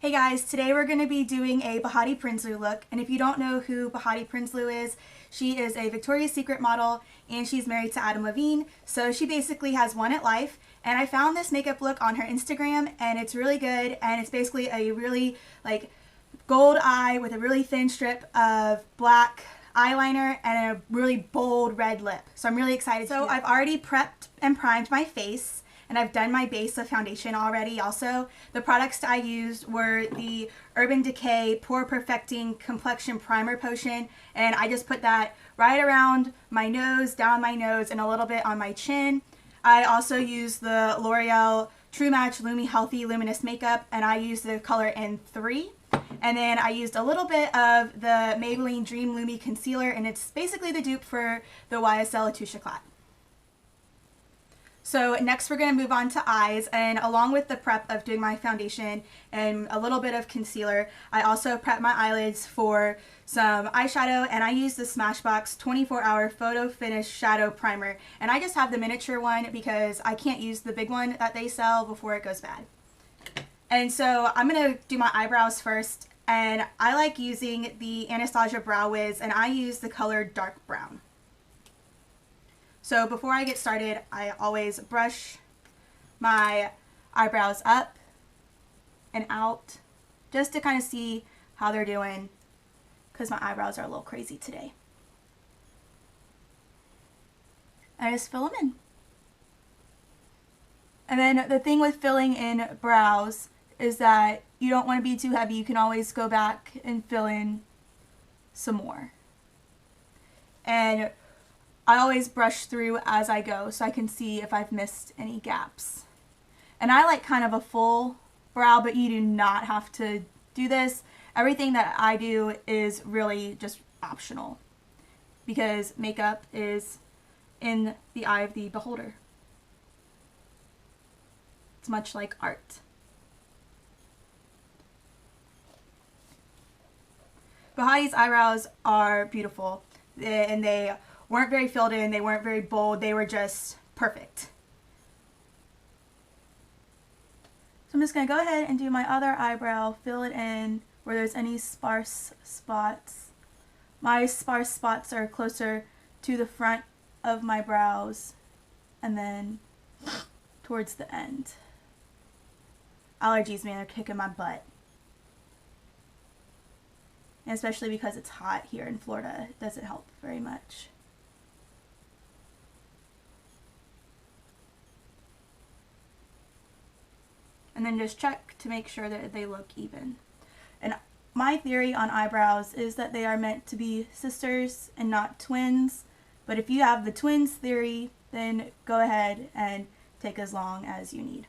Hey guys, today we're going to be doing a Behati Prinsloo look, and if you don't know who Behati Prinsloo is, she is a Victoria's Secret model and she's married to Adam Levine, so she basically has won at life. And I found this makeup look on her Instagram and it's really good, and it's basically a really gold eye with a really thin strip of black eyeliner and a really bold red lip. So I'm really excited. So I've already prepped and primed my face, and I've done my base of foundation already also. The products I used were the Urban Decay Pore Perfecting Complexion Primer Potion, and I just put that right around my nose, down my nose, and a little bit on my chin. I also used the L'Oreal True Match Lumi Healthy Luminous Makeup, and I used the color N3. And then I used a little bit of the Maybelline Dream Lumi Concealer, and it's basically the dupe for the YSL Touche Éclat. So next we're going to move on to eyes, and along with the prep of doing my foundation and a little bit of concealer, I also prep my eyelids for some eyeshadow, and I use the Smashbox 24-hour Photo Finish Shadow Primer, and I just have the miniature one because I can't use the big one that they sell before it goes bad. And so I'm going to do my eyebrows first, and I like using the Anastasia Brow Wiz, and I use the color Dark Brown. So before I get started, I always brush my eyebrows up and out just to kind of see how they're doing, because my eyebrows are a little crazy today. I just fill them in. And then the thing with filling in brows is that you don't want to be too heavy. You can always go back and fill in some more. And I always brush through as I go so I can see if I've missed any gaps. And I like kind of a full brow, but you do not have to do this. Everything that I do is really just optional because makeup is in the eye of the beholder. It's much like art. Behati's eyebrows are beautiful, and they weren't very filled in, they weren't very bold, they were just perfect. So I'm just going to go ahead and do my other eyebrow, fill it in where there's any sparse spots. My sparse spots are closer to the front of my brows and then towards the end. Allergies, man, are kicking my butt. And especially because it's hot here in Florida, it doesn't help very much. And then just check to make sure that they look even. And my theory on eyebrows is that they are meant to be sisters and not twins. But if you have the twins theory, then go ahead and take as long as you need.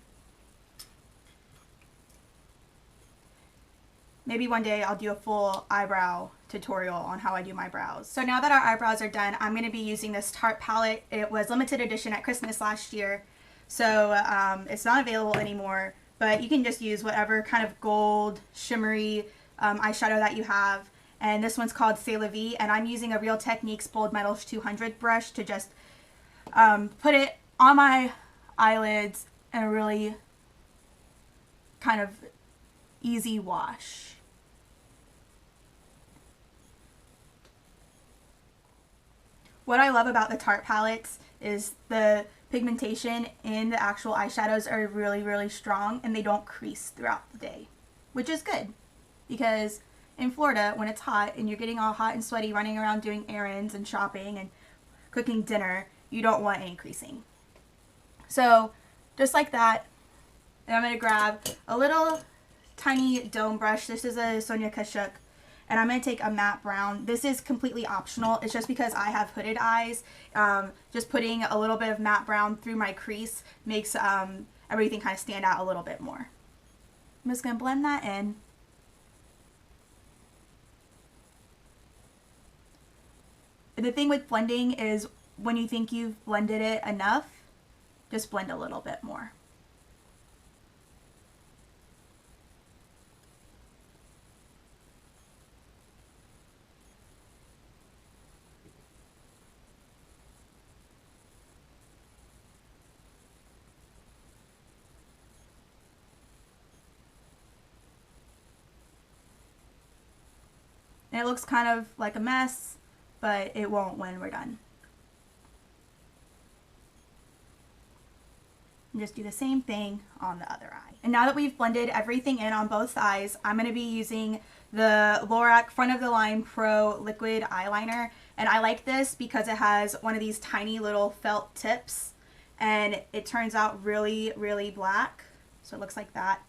Maybe one day I'll do a full eyebrow tutorial on how I do my brows. So now that our eyebrows are done, I'm going to be using this Tarte palette. It was limited edition at Christmas last year, so it's not available anymore. But you can just use whatever kind of gold, shimmery eyeshadow that you have. And this one's called C'est La Vie, and I'm using a Real Techniques Bold Metal 200 brush to just put it on my eyelids in a really kind of easy wash. What I love about the Tarte palettes is the pigmentation in the actual eyeshadows are really, really strong, and they don't crease throughout the day, which is good because in Florida, when it's hot and you're getting all hot and sweaty running around doing errands and shopping and cooking dinner, you don't want any creasing. So just like that, and I'm going to grab a little tiny dome brush. This is a Sonia Kashuk, and I'm going to take a matte brown. This is completely optional. It's just because I have hooded eyes. Just putting a little bit of matte brown through my crease makes everything kind of stand out a little bit more. I'm just going to blend that in. The thing with blending is when you think you've blended it enough, just blend a little bit more. And it looks kind of like a mess, but it won't when we're done. And just do the same thing on the other eye. And now that we've blended everything in on both eyes, I'm going to be using the Lorac Front of the Line Pro Liquid Eyeliner. And I like this because it has one of these tiny little felt tips. And it turns out really, really black. So it looks like that.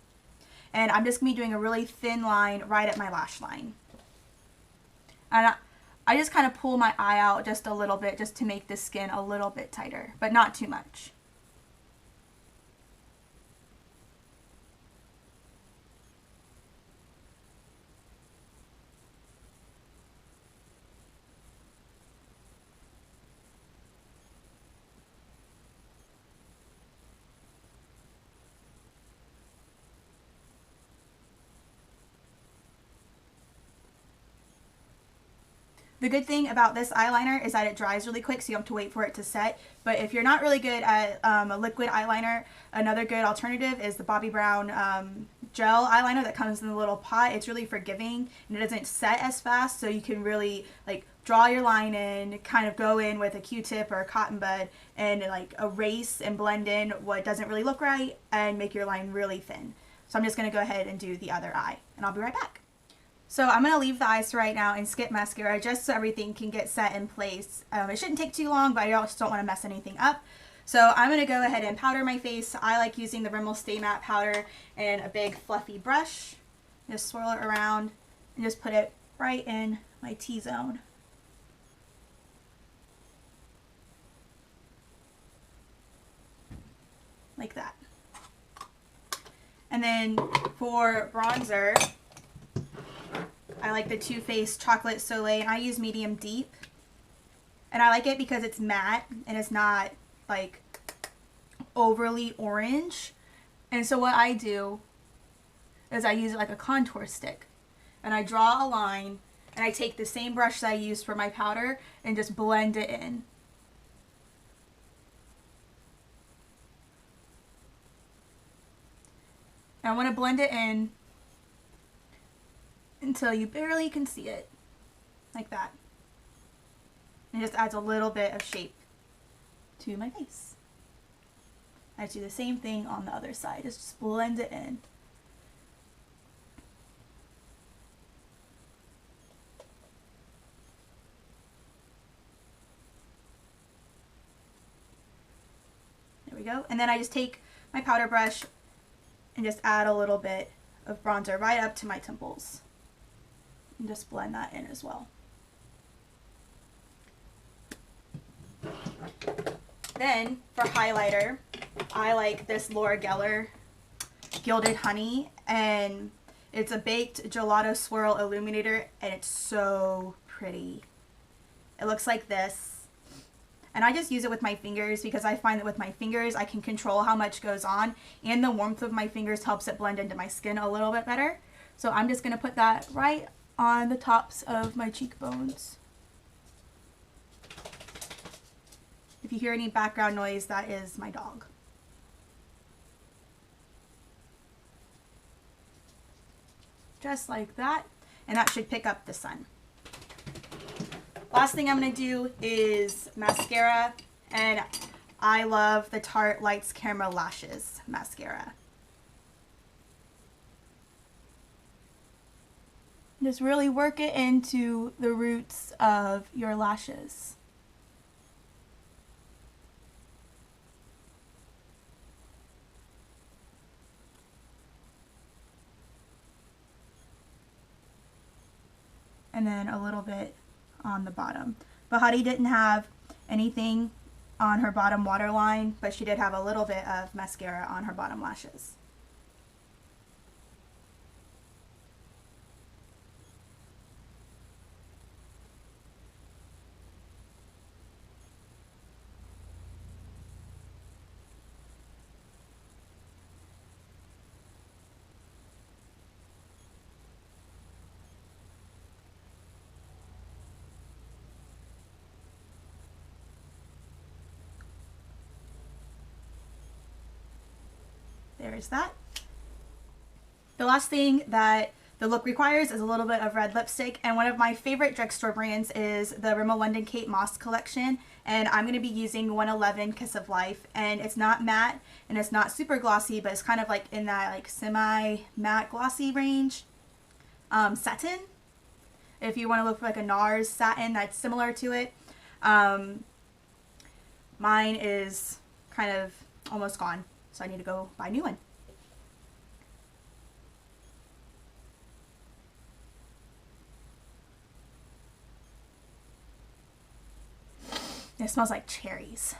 And I'm just going to be doing a really thin line right at my lash line. And I just kind of pull my eye out just a little bit just to make the skin a little bit tighter, but not too much. The good thing about this eyeliner is that it dries really quick, so you don't have to wait for it to set. But if you're not really good at a liquid eyeliner, another good alternative is the Bobbi Brown gel eyeliner that comes in the little pot. It's really forgiving and it doesn't set as fast, so you can really like draw your line in, kind of go in with a Q-tip or a cotton bud and like erase and blend in what doesn't really look right and make your line really thin. So I'm just going to go ahead and do the other eye, and I'll be right back. So I'm going to leave the eyes for right now and skip mascara just so everything can get set in place. It shouldn't take too long, but I also don't want to mess anything up. So I'm going to go ahead and powder my face. I like using the Rimmel Stay Matte powder in a big fluffy brush. Just swirl it around and just put it right in my T-zone. Like that. And then for bronzer, I like the Too Faced Chocolate Soleil, and I use medium deep. And I like it because it's matte and it's not like overly orange. And so what I do is I use it like a contour stick. And I draw a line and I take the same brush that I used for my powder and just blend it in. And I want to blend it in until you barely can see it, like that. And it just adds a little bit of shape to my face. I do the same thing on the other side, just blend it in. There we go. And then I just take my powder brush and just add a little bit of bronzer right up to my temples. And just blend that in as well. Then for highlighter, I like this Laura Geller Gilded Honey, and it's a baked gelato swirl illuminator, and it's so pretty. It looks like this, and I just use it with my fingers because I find that with my fingers I can control how much goes on, and the warmth of my fingers helps it blend into my skin a little bit better. So I'm just going to put that right on the tops of my cheekbones. If you hear any background noise, that is my dog. Just like that, and that should pick up the sun. Last thing I'm going to do is mascara, and I love the Tarte Lights Camera Lashes mascara. Just really work it into the roots of your lashes. And then a little bit on the bottom. Behati didn't have anything on her bottom waterline, but she did have a little bit of mascara on her bottom lashes. There's that. The last thing that the look requires is a little bit of red lipstick, and one of my favorite drugstore brands is the Rimmel London Kate Moss collection, and I'm going to be using 111 Kiss of Life, and it's not matte and it's not super glossy, but it's kind of like in that like semi-matte glossy range. Satin, if you want to look for like a NARS satin that's similar to it. Mine is kind of almost gone, so I need to go buy a new one. It smells like cherries.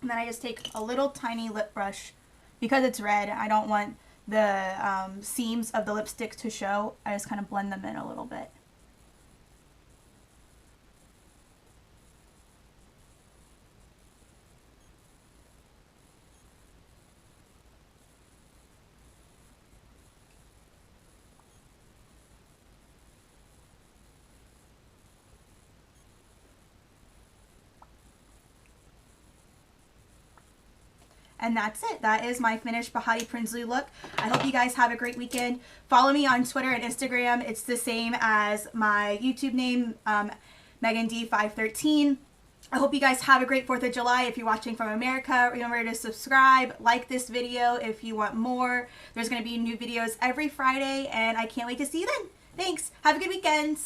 And then I just take a little tiny lip brush. Because it's red, I don't want the seams of the lipstick to show. I just kind of blend them in a little bit. And that's it. That is my finished Behati Prinsloo look. I hope you guys have a great weekend. Follow me on Twitter and Instagram. It's the same as my YouTube name, Megan D513. I hope you guys have a great 4th of July. If you're watching from America, remember to subscribe, like this video if you want more. There's going to be new videos every Friday, and I can't wait to see you then. Thanks. Have a good weekend.